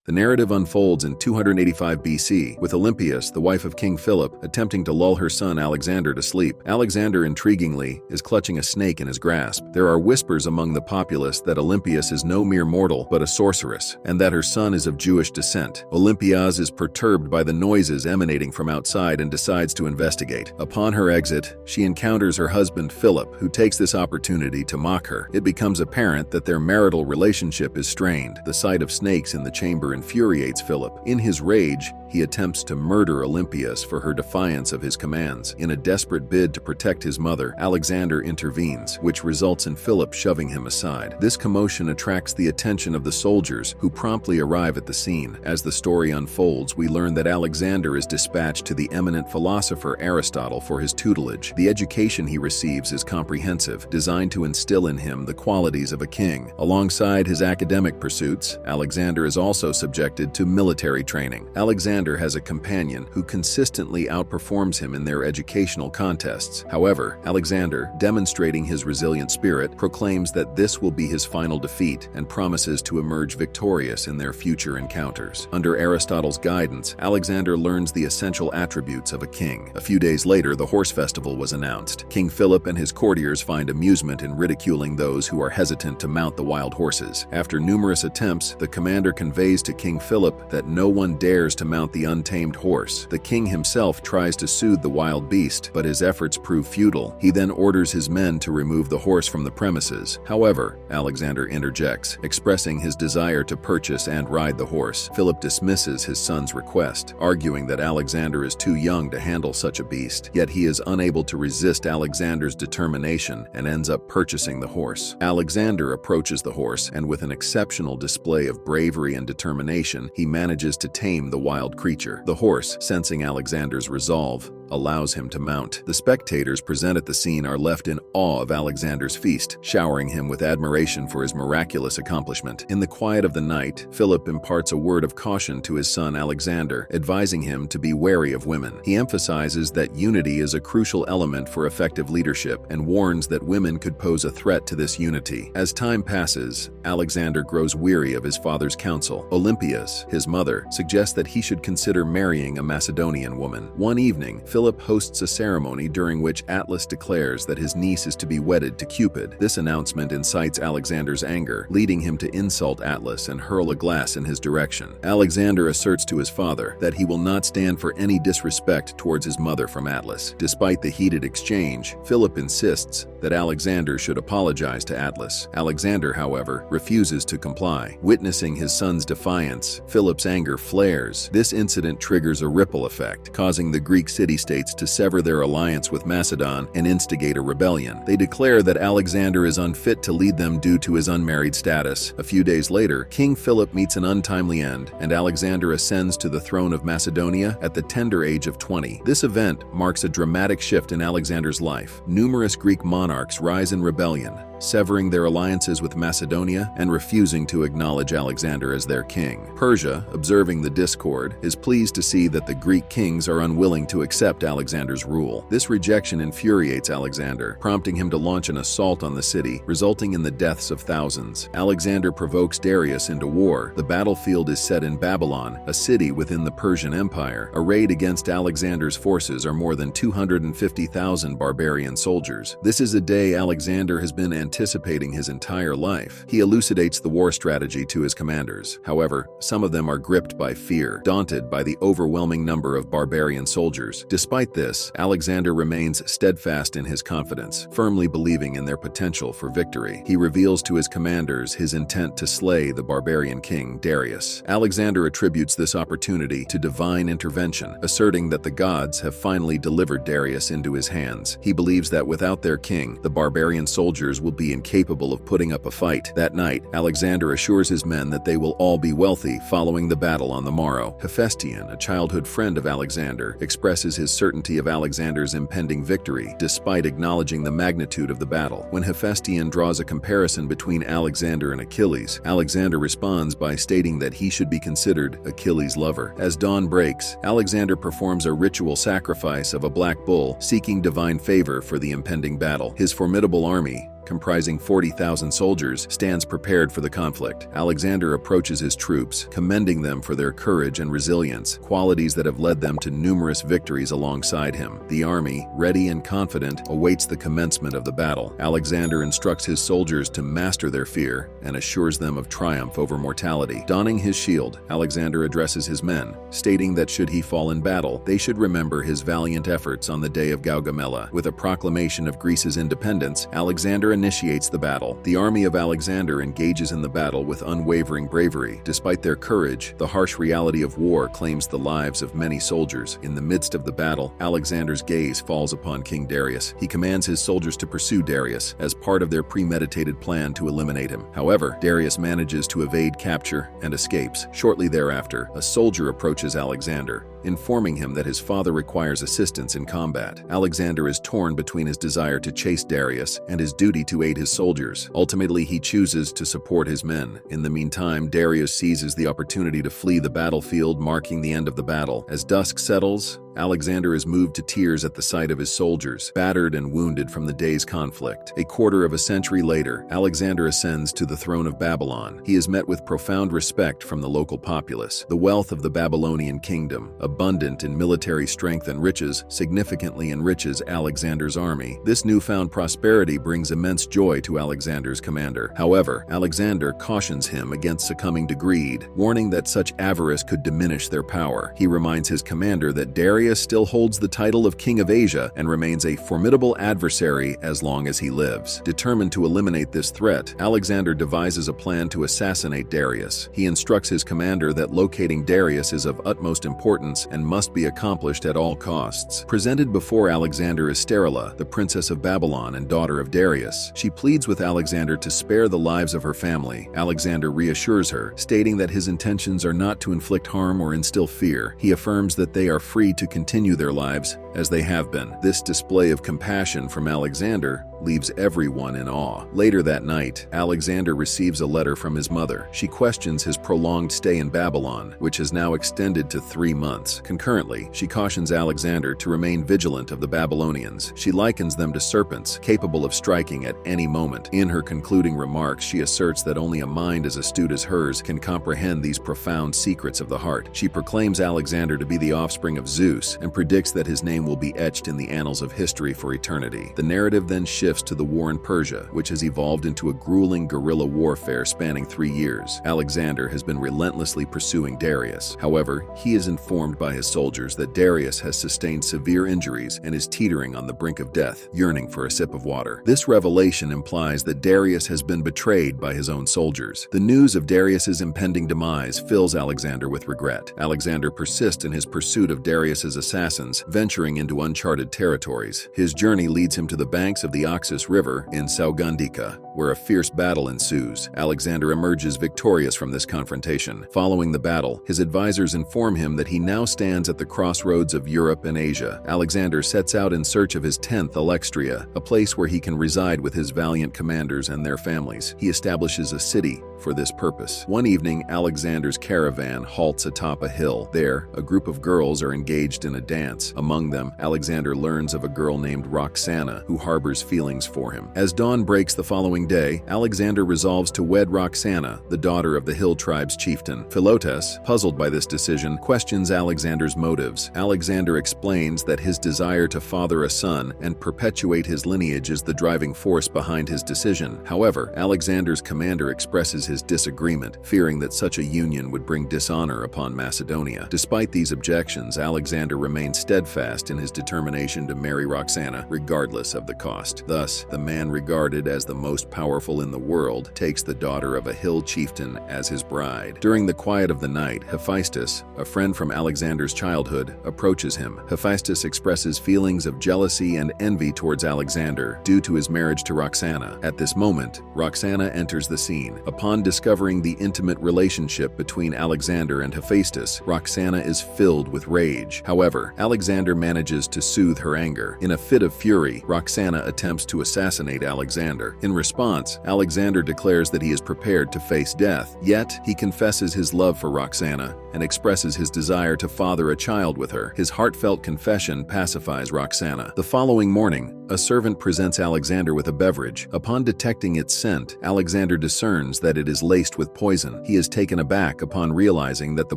The narrative unfolds in 285 BC, with Olympias, the wife of King Philip, attempting to lull her son Alexander to sleep. Alexander, intriguingly, is clutching a snake in his grasp. There are whispers among the populace that Olympias is no mere mortal, but a sorceress, and that her son is of Jewish descent. Olympias is perturbed by the noises emanating from outside and decides to investigate. Upon her exit, she encounters her husband Philip, who takes this opportunity to mock her. It becomes apparent that their marital relationship is strained. The sight of snakes in the chamber infuriates Philip. In his rage, he attempts to murder Olympias for her defiance of his commands. In a desperate bid to protect his mother, Alexander intervenes, which results in Philip shoving him aside. This commotion attracts the attention of the soldiers, who promptly arrive at the scene. As the story unfolds, we learn that Alexander is dispatched to the eminent philosopher Aristotle for his tutelage. The education he receives is comprehensive, designed to instill in him the qualities of a king. Alongside his academic pursuits, Alexander is also subjected to military training. Alexander has a companion who consistently outperforms him in their educational contests. However, Alexander, demonstrating his resilient spirit, proclaims that this will be his final defeat and promises to emerge victorious in their future encounters. Under Aristotle's guidance, Alexander learns the essential attributes of a king. A few days later, the horse festival was announced. King Philip and his courtiers find amusement in ridiculing those who are hesitant to mount the wild horses. After numerous attempts, the commander conveys to King Philip that no one dares to mount the untamed horse. The king himself tries to soothe the wild beast, but his efforts prove futile. He then orders his men to remove the horse from the premises. However, Alexander interjects, expressing his desire to purchase and ride the horse. Philip dismisses his son's request, arguing that Alexander is too young to handle such a beast. Yet he is unable to resist Alexander's determination and ends up purchasing the horse. Alexander approaches the horse, and with an exceptional display of bravery and determination, he manages to tame the wild creature. The horse, sensing Alexander's resolve, allows him to mount. The spectators present at the scene are left in awe of Alexander's feast, showering him with admiration for his miraculous accomplishment. In the quiet of the night, Philip imparts a word of caution to his son Alexander, advising him to be wary of women. He emphasizes that unity is a crucial element for effective leadership and warns that women could pose a threat to this unity. As time passes, Alexander grows weary of his father's counsel. Olympias, his mother, suggests that he should consider marrying a Macedonian woman. One evening, Philip hosts a ceremony during which Atlas declares that his niece is to be wedded to Cupid. This announcement incites Alexander's anger, leading him to insult Atlas and hurl a glass in his direction. Alexander asserts to his father that he will not stand for any disrespect towards his mother from Atlas. Despite the heated exchange, Philip insists that Alexander should apologize to Atlas. Alexander, however, refuses to comply. Witnessing his son's defiance, Philip's anger flares. This incident triggers a ripple effect, causing the Greek city-states to sever their alliance with Macedon and instigate a rebellion. They declare that Alexander is unfit to lead them due to his unmarried status. A few days later, King Philip meets an untimely end, and Alexander ascends to the throne of Macedonia at the tender age of 20. This event marks a dramatic shift in Alexander's life. Numerous Greek monarchs rise in rebellion, severing their alliances with Macedonia and refusing to acknowledge Alexander as their king. Persia, observing the discord, is pleased to see that the Greek kings are unwilling to accept Alexander's rule. This rejection infuriates Alexander, prompting him to launch an assault on the city, resulting in the deaths of thousands. Alexander provokes Darius into war. The battlefield is set in Babylon, a city within the Persian Empire. Arrayed against Alexander's forces are more than 250,000 barbarian soldiers. This is a day Alexander has been anticipating his entire life. He elucidates the war strategy to his commanders. However, some of them are gripped by fear, daunted by the overwhelming number of barbarian soldiers. Despite this, Alexander remains steadfast in his confidence, firmly believing in their potential for victory. He reveals to his commanders his intent to slay the barbarian king, Darius. Alexander attributes this opportunity to divine intervention, asserting that the gods have finally delivered Darius into his hands. He believes that without their king, the barbarian soldiers will be incapable of putting up a fight. That night, Alexander assures his men that they will all be wealthy following the battle on the morrow. Hephaestion, a childhood friend of Alexander, expresses his certainty of Alexander's impending victory, despite acknowledging the magnitude of the battle. When Hephaestion draws a comparison between Alexander and Achilles, Alexander responds by stating that he should be considered Achilles' lover. As dawn breaks, Alexander performs a ritual sacrifice of a black bull, seeking divine favor for the impending battle. His formidable army, comprising 40,000 soldiers, stands prepared for the conflict. Alexander approaches his troops, commending them for their courage and resilience, qualities that have led them to numerous victories alongside him. The army, ready and confident, awaits the commencement of the battle. Alexander instructs his soldiers to master their fear and assures them of triumph over mortality. Donning his shield, Alexander addresses his men, stating that should he fall in battle, they should remember his valiant efforts on the day of Gaugamela. With a proclamation of Greece's independence, Alexander initiates the battle. The army of Alexander engages in the battle with unwavering bravery. Despite their courage, the harsh reality of war claims the lives of many soldiers. In the midst of the battle, Alexander's gaze falls upon King Darius. He commands his soldiers to pursue Darius as part of their premeditated plan to eliminate him. However, Darius manages to evade capture and escapes. Shortly thereafter, a soldier approaches Alexander, informing him that his father requires assistance in combat. Alexander is torn between his desire to chase Darius and his duty to aid his soldiers. Ultimately, he chooses to support his men. In the meantime, Darius seizes the opportunity to flee the battlefield, marking the end of the battle. As dusk settles, Alexander is moved to tears at the sight of his soldiers, battered and wounded from the day's conflict. A quarter of a century later, Alexander ascends to the throne of Babylon. He is met with profound respect from the local populace. The wealth of the Babylonian kingdom, abundant in military strength and riches, significantly enriches Alexander's army. This newfound prosperity brings immense joy to Alexander's commander. However, Alexander cautions him against succumbing to greed, warning that such avarice could diminish their power. He reminds his commander that Darius still holds the title of King of Asia and remains a formidable adversary as long as he lives. Determined to eliminate this threat, Alexander devises a plan to assassinate Darius. He instructs his commander that locating Darius is of utmost importance and must be accomplished at all costs. Presented before Alexander is Sterila, the princess of Babylon and daughter of Darius. She pleads with Alexander to spare the lives of her family. Alexander reassures her, stating that his intentions are not to inflict harm or instill fear. He affirms that they are free to continue their lives as they have been. This display of compassion from Alexander leaves everyone in awe. Later that night, Alexander receives a letter from his mother. She questions his prolonged stay in Babylon, which has now extended to 3 months. Concurrently, she cautions Alexander to remain vigilant of the Babylonians. She likens them to serpents, capable of striking at any moment. In her concluding remarks, she asserts that only a mind as astute as hers can comprehend these profound secrets of the heart. She proclaims Alexander to be the offspring of Zeus and predicts that his name will be etched in the annals of history for eternity. The narrative then shifts to the war in Persia, which has evolved into a grueling guerrilla warfare spanning 3 years. Alexander has been relentlessly pursuing Darius. However, he is informed by his soldiers that Darius has sustained severe injuries and is teetering on the brink of death, yearning for a sip of water. This revelation implies that Darius has been betrayed by his own soldiers. The news of Darius's impending demise fills Alexander with regret. Alexander persists in his pursuit of Darius's assassins, venturing into uncharted territories. His journey leads him to the banks of the Oxus River in Saugandika, where a fierce battle ensues. Alexander emerges victorious from this confrontation. Following the battle, his advisors inform him that he now stands at the crossroads of Europe and Asia. Alexander sets out in search of his 10th Alexandria, a place where he can reside with his valiant commanders and their families. He establishes a city for this purpose. One evening, Alexander's caravan halts atop a hill. There, a group of girls are engaged in a dance. Among them, Alexander learns of a girl named Roxana who harbors feelings for him. As dawn breaks the following day, Alexander resolves to wed Roxana, the daughter of the hill tribe's chieftain. Philotas, puzzled by this decision, questions Alexander's motives. Alexander explains that his desire to father a son and perpetuate his lineage is the driving force behind his decision. However, Alexander's commander expresses his disagreement, fearing that such a union would bring dishonor upon Macedonia. Despite these objections, Alexander remains steadfast in his determination to marry Roxana, regardless of the cost. Thus, the man regarded as the most powerful in the world takes the daughter of a hill chieftain as his bride. During the quiet of the night, Hephaestus, a friend from Alexander's childhood, approaches him. Hephaestus expresses feelings of jealousy and envy towards Alexander due to his marriage to Roxana. At this moment, Roxana enters the scene. Upon discovering the intimate relationship between Alexander and Hephaestus, Roxana is filled with rage. However, Alexander manages to soothe her anger. In a fit of fury, Roxana attempts to assassinate Alexander. In response, response, Alexander declares that he is prepared to face death. Yet, he confesses his love for Roxana and expresses his desire to father a child with her. His heartfelt confession pacifies Roxana. The following morning, a servant presents Alexander with a beverage. Upon detecting its scent, Alexander discerns that it is laced with poison. He is taken aback upon realizing that the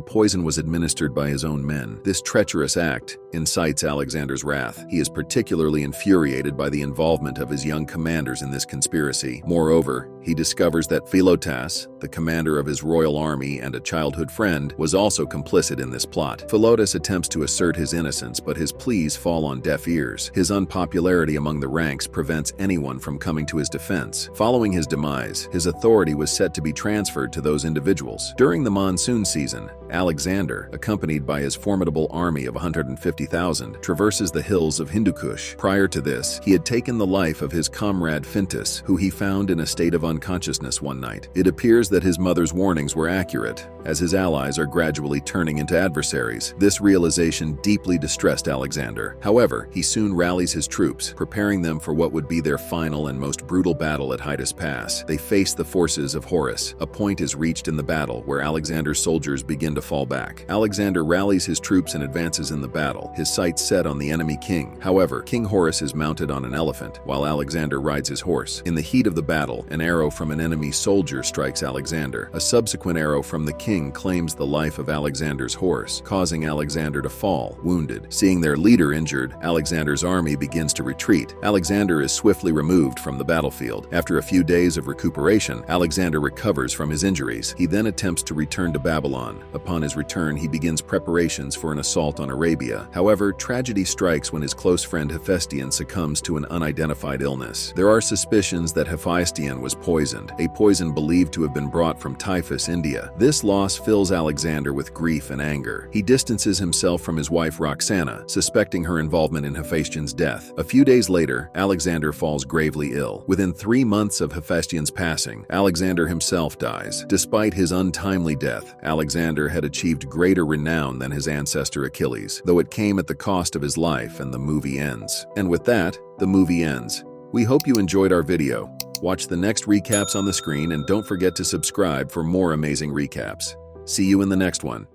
poison was administered by his own men. This treacherous act incites Alexander's wrath. He is particularly infuriated by the involvement of his young commanders in this conspiracy. Moreover, he discovers that Philotas, the commander of his royal army and a childhood friend, was also complicit in this plot. Philotas attempts to assert his innocence, but his pleas fall on deaf ears. His unpopularity among the ranks prevents anyone from coming to his defense. Following his demise, his authority was set to be transferred to those individuals. During the monsoon season, Alexander, accompanied by his formidable army of 150,000, traverses the hills of Hindu Kush. Prior to this, he had taken the life of his comrade Phintus, who he found in a state of unconsciousness one night. It appears that his mother's warnings were accurate, as his allies are gradually turning into adversaries. This realization deeply distressed Alexander. However, he soon rallies his troops, preparing them for what would be their final and most brutal battle at Hydas Pass. They face the forces of Horus. A point is reached in the battle where Alexander's soldiers begin to fall back. Alexander rallies his troops and advances in the battle, his sights set on the enemy king. However, King Horus is mounted on an elephant, while Alexander rides his horse. In the heat of the battle, an arrow from an enemy soldier strikes Alexander. A subsequent arrow from the king claims the life of Alexander's horse, causing Alexander to fall, wounded. Seeing their leader injured, Alexander's army begins to retreat. Alexander is swiftly removed from the battlefield. After a few days of recuperation, Alexander recovers from his injuries. He then attempts to return to Babylon. Upon his return, he begins preparations for an assault on Arabia. However, tragedy strikes when his close friend Hephaestion succumbs to an unidentified illness. There are suspicions that Hephaestion was poisoned, a poison believed to have been brought from Typhus, India. This loss fills Alexander with grief and anger. He distances himself from his wife Roxana, suspecting her involvement in Hephaestion's death. A few days later, Alexander falls gravely ill. Within 3 months of Hephaestion's passing, Alexander himself dies. Despite his untimely death, Alexander had achieved greater renown than his ancestor Achilles, though it came at the cost of his life, and the movie ends. And with that, the movie ends. We hope you enjoyed our video. Watch the next recaps on the screen and don't forget to subscribe for more amazing recaps. See you in the next one.